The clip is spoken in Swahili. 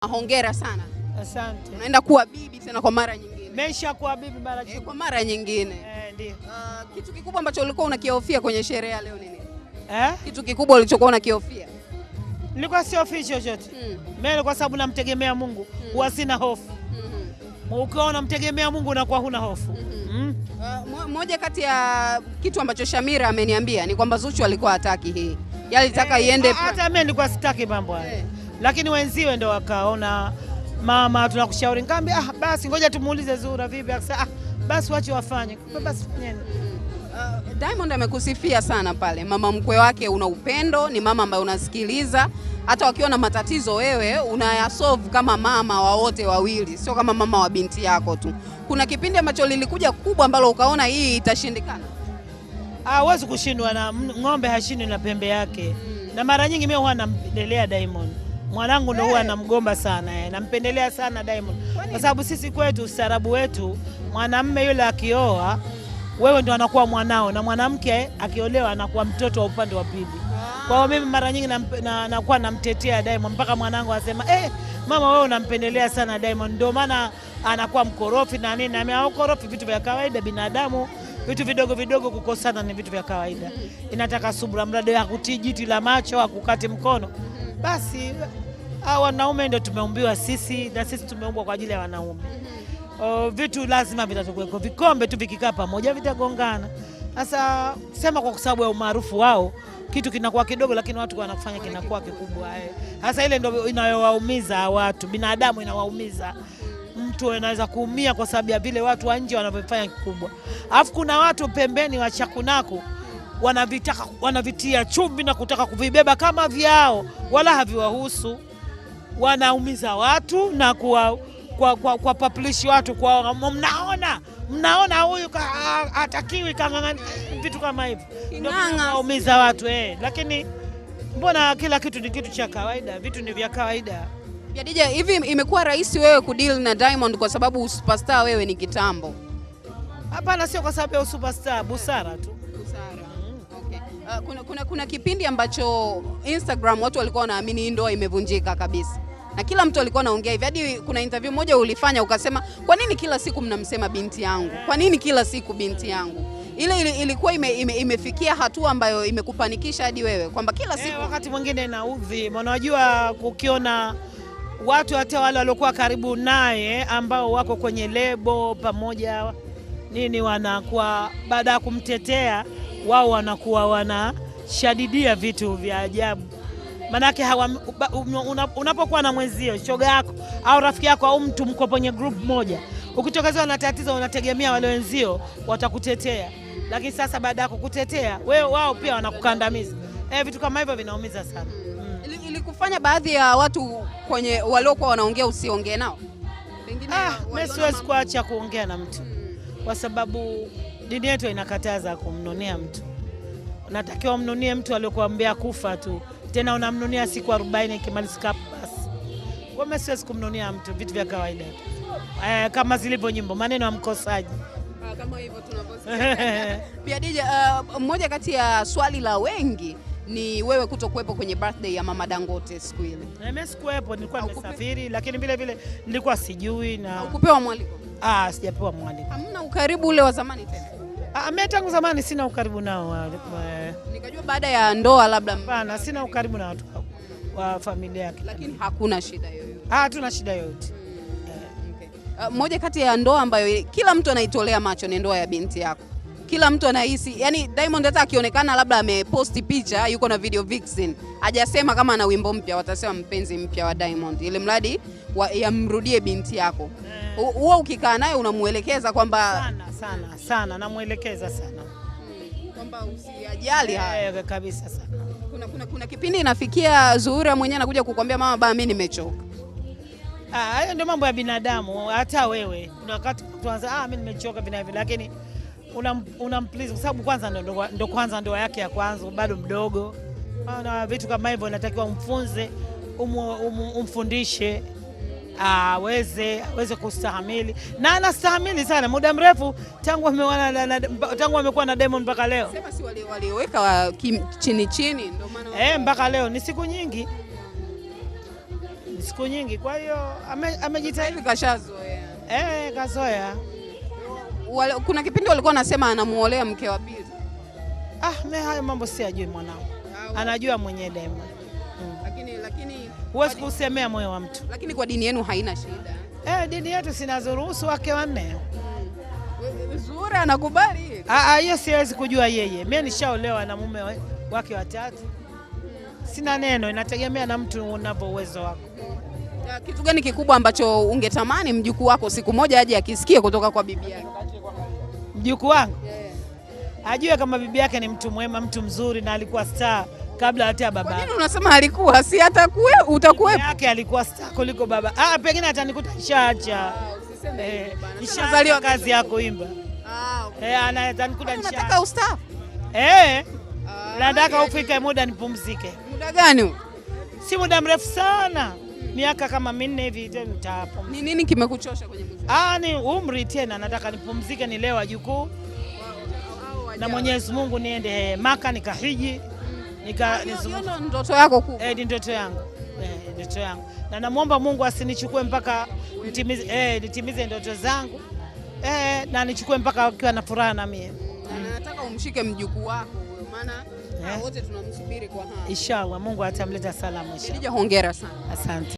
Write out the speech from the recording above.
Hongera sana. Asante. Unaenda kuwa bibi tena kwa mara nyingine. Mesha kuwa bibi mara nyingine. Kwa mara nyingine. Ndio. Kitu kikubwa ambacho ulikuwa unakihofia kwenye sherehe ya leo ni nini? Kitu kikubwa ulichokuwa unakihofia? Nilikuwa sihofi chochote. Mimi kwa sababu namtegemea Mungu, huwa sina hofu. Ukiwa unamtegemea Mungu unakuwa huna hofu. Moja kati ya kitu ambacho Shamira ameniambia ni kwamba Zuchu alikuwa hataki hii. Yeye alitaka iende. Hata mimi nilikuwa sitaki mambo haya. Lakini wenziwe ndio wakaona, mama tunakushauri, ngambia basi ngoja tumuulize Zura vipi, akasema basi wache wafanye. Basi fanyeni. Diamond amekusifia sana pale. Mama mkwe wake una upendo, ni mama ambaye unasikiliza. Hata wakiwa na matatizo wewe unayasolve kama mama wa wote wawili, sio kama mama wa binti yako tu. Kuna kipindi ambacho lilikuja kubwa ambalo ukaona hii itashindikana? Huwezi kushindwa na ng'ombe, hashindwi na pembe yake. Na mara nyingi mimi huwa nampendelea Diamond. Mwanangu ndio huwa namgomba sana, nampendelea sana Diamond. Kwa sababu sisi kwetu ustaarabu wetu, mwanamume yule akioa wewe ndio anakuwa mwanao, na mwanamke akiolewa anakuwa mtoto wa upande wa pili. Kwa hiyo mimi mara nyingi nakuwa namtetea Diamond mpaka mwanangu asema mama wewe unampendelea sana Diamond, ndio maana anakuwa mkorofi na nini. Na mimi ukorofi vitu vya kawaida, binadamu vitu vidogo vidogo kukosana ni vitu vya kawaida. Inataka subra, mradi akutii jiti la macho akukate mkono. Basi wanaume ndio tumeumbiwa sisi, na sisi tumeumbwa kwa ajili ya wanaume. Vitu lazima vitatokuweko, vikombe tu vikikaa pamoja vitagongana. Sasa sema kwa sababu ya umaarufu wao kitu kinakuwa kidogo, lakini watu wanafanya kinakuwa kikubwa. Sasa ile ndio inayowaumiza watu, binadamu inawaumiza. Mtu anaweza kuumia kwa sababu ya vile watu wa nje wanavyofanya kikubwa. Alafu kuna watu pembeni wa chakunaku wanavitia chumvi na kutaka kuvibeba kama vyao, wala haviwahusu. Wanaumiza watu na kwa publish watu, kwa mnaona huyu hatakiwi kang'ang'ani, vitu kama hivyo ndio wanaumiza watu. Lakini mbona kila kitu ni kitu cha kawaida, vitu ni vya kawaida. Ya DJ, hivi imekuwa rahisi wewe kudeal na Diamond kwa sababu superstar wewe ni kitambo? Hapana, sio kwa sababu ya superstar, busara tu. Okay. Kuna kipindi ambacho Instagram watu walikuwa wanaamini hii ndoa imevunjika kabisa. Na kila mtu alikuwa anaongea hivi. Hadi kuna interview moja ulifanya ukasema, kwa nini kila siku mnamsema binti yangu? Kwa nini kila siku binti yangu? Ile ilikuwa imefikia hatua ambayo imekupanikisha hadi wewe kwamba kila siku wakati mwingine inaudhi. Unajua kukiona watu hata wale waliokuwa karibu naye ambao wako kwenye lebo pamoja nini, wanakuwa baada ya kumtetea wao wanakuwa wanashadidia vitu vya ajabu. Manake unapokuwa na mwenzio, shoga yako au rafiki yako au mtu mko kwenye group moja, ukitokezwa na tatizo unategemea wale wenzio watakutetea. Lakini sasa baada ya kukutetea wao pia wanakukandamiza. Vitu kama hivyo vinaumiza sana. Ilikufanya baadhi ya watu kwenye waliokuwa wanaongea usiongee nao? Pengine mimi siwezi kuacha kuongea na mtu. Kwa sababu dini yetu inakataza kumnunia mtu. Unatakiwa mnunie mtu aliyokuambia kufa tu. Tena unamnunia siku 40 ikimalizika basi. Kwa mimi siwezi kumnunia mtu, vitu vya kawaida. Kama zilivyo nyimbo, maneno ya mkosaji. Kama hivyo tunavyosikia. Pia DJ, mmoja kati ya swali la wengi ni wewe kutokuwepo kwenye birthday ya Mama Dangote siku ile. Mimi sikuwepo, nilikuwa nimesafiri, lakini vile nilikuwa sijui na ukupewa mwaliko. Sijapewa mwaliko. Hamna ukaribu ule wa zamani tena? Mimi tangu zamani sina ukaribu nao. Nikajua baada ya ndoa labda. Hapana, sina ukaribu na watu wa familia yake. Lakini hakuna shida yoyote. Hatuna shida yoyote. Moja kati ya ndoa ambayo kila mtu anaitolea macho ni ndoa ya binti yako. Kila mtu anahisi, yani Diamond hata akionekana labda ameposti picha yuko na video vixen, hajasema kama ana wimbo mpya, watasema mpenzi mpya wa Diamond, ili mradi yamrudie binti yako. Wewe ukikaa naye unamuelekeza kwamba sana namuelekeza sana kwamba usijali haya kabisa sana. Kuna kipindi inafikia Zuhura mwenyewe anakuja kukwambia mama mimi nimechoka. Hayo ndio mambo ya binadamu. Hata wewe kuna wakati tuanza mimi nimechoka vile, lakini unamplease kwa sababu kwanza ndo kwanza ndoa yake ya kwanza, bado mdogo. Na vitu kama hivyo natakiwa umfunze, umfundishe aweze kustahimili, na anastahimili sana muda mrefu tangu amekuwa na Diamond mpaka leo. Sema si walioweka chini ndio maana mpaka leo ni siku nyingi. siku nyingi, kwa hiyo amejitahidi. Kashazoea. Kazoea. Kuna kipindi walikuwa anasema anamuolea mke wa pili. Mimi hayo mambo siyajui mwanangu. Anajua mwenyewe Diamond. Lakini huwezi kusemea moyo wa mtu. Lakini kwa dini yenu haina shida. Dini yetu sinazoruhusu wake wanne. Zuhura anakubali? Hiyo siwezi kujua yeye. Mimi nishaolewa na mume wake watatu. Sina neno, inategemea na mtu unavyo uwezo wako. Kitu gani kikubwa ambacho ungetamani mjukuu wako siku moja aje akisikie kutoka kwa bibi yake? Mjukuu wangu? Ajue kama bibi yake ni mtu mwema, mtu mzuri na alikuwa star kabla hata baba. Kwa nini unasema alikuwa? Si atakuwa utakuwa yake alikuwa star kuliko baba. Pengine atanikuta nishaacha. Nishazaliwa kazi yako imba. Atanikuta nishaacha. Unataka ustafu? Nataka ufike muda nipumzike. Muda gani? Si muda mrefu sana. Miaka kama 4 hivi nitapumzika. Ni nini kimekuchosha kwenye muziki? Ni umri tena, nataka nipumzike, nilewe wajukuu. Na Mwenyezi Mungu niende Maka nikahiji. Hiyo ndoto yako kubwa? Ni ndoto yangu. Ndoto yangu. Na namuomba Mungu asinichukue mpaka nitimize ndoto zangu. Na nichukue mpaka akiwa na furaha na mimi. Nataka umshike mjukuu wako maana wote tunamsubiri kwa hamu. Inshallah Mungu atamleta salama. Hongera sana. Asante.